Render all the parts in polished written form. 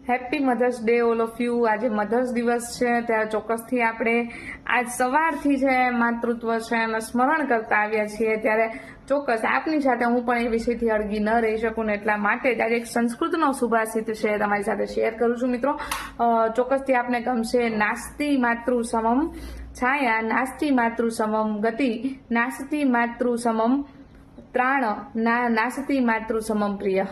Happy mother's day all of you. આજે mother's દિવસ છે ત્યારે ચોક્કસથી આપણે આજ સવારથી છે માતૃત્વ છે એનું સ્મરણ કરતા આવ્યા છીએ, ત્યારે ચોક્કસ આપની સાથે હું પણ એ વિષયથી અળગી ન રહી શકું ને એટલા માટે જ આજે એક સંસ્કૃતનો સુભાષિત છે તમારી સાથે શેર કરું છું મિત્રો। ચોક્કસથી આપને ગમશે। નાસ્તિ માતૃ સમમ છાયા, નાસ્તિ માતૃ સમમ ગતિ, નાસ્તિ માતૃ સમમ ત્રાણ, નાસ્તિ માતૃ સમમ પ્રિય।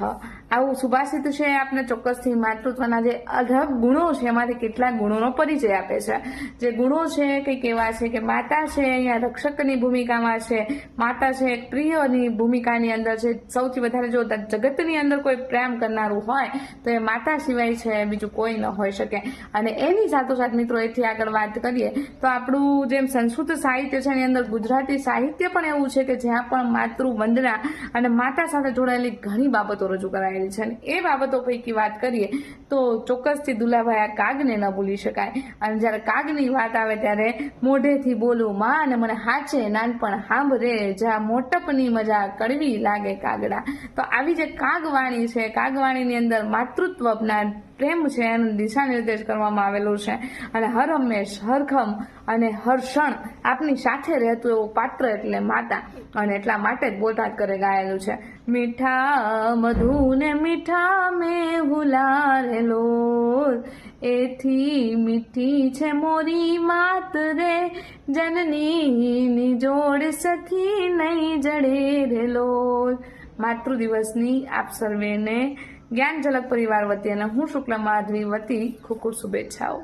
આવું સુભાષિત છે। આપને ચોક્કસથી માતૃત્વના જે અઢળક ગુણો છે એમાંથી કેટલાક ગુણોનો પરિચય આપે છે। જે ગુણો છે કંઈક એવા છે કે માતા છે અહીંયા રક્ષકની ભૂમિકામાં છે, માતા છે એક પ્રિયની ભૂમિકાની અંદર છે। સૌથી વધારે જો જગતની અંદર કોઈ પ્રેમ કરનારું હોય તો એ માતા સિવાય છે બીજું કોઈ ન હોઈ શકે। અને એની સાથોસાથ મિત્રો એથી આગળ વાત કરીએ તો આપણું જેમ સંસ્કૃત સાહિત્ય છે એની અંદર ગુજરાતી સાહિત્ય પણ એવું છે કે જ્યાં પણ માતૃ વંદના અને માતા સાથે જોડાયેલી ઘણી બાબતો રજૂ કરાયેલી છે। અને એ બાબતો પૈકી વાત કરીએ તો ચોક્કસથી દુલાભાઈ આ કાગને ન ભૂલી શકાય। અને જ્યારે કાગની વાત આવે ત્યારે મોઢેથી બોલું માં અને મને હાચે નાનપણ સાંભળે, જ્યાં મોટપની મજા કડવી લાગે કાગડા। તો આવી જે કાગવાણી છે, કાગવાણીની અંદર માતૃત્વના પ્રેમ છે એનું દિશા નિર્દેશ કરવામાં આવેલું છે। અને હર હંમેશ હરખમ અને હરક્ષણ આપની સાથે રહેતું એવું પાત્ર એટલે માતા। અને એટલા માટે જ બોટાદ કરે ગાયેલું છે, મીઠા મધુ ને મીઠા મેં હુલારેલો, એથી મીઠી છે મોરી માત રે, જનની જોડ સખી નહીં જડે રેલો। માતૃ દિવસની આપ સર્વેને જ્ઞાન ઝલક પરિવાર વતી અને હું શુક્લ માધવી વતી ખૂબ ખૂબ શુભેચ્છાઓ।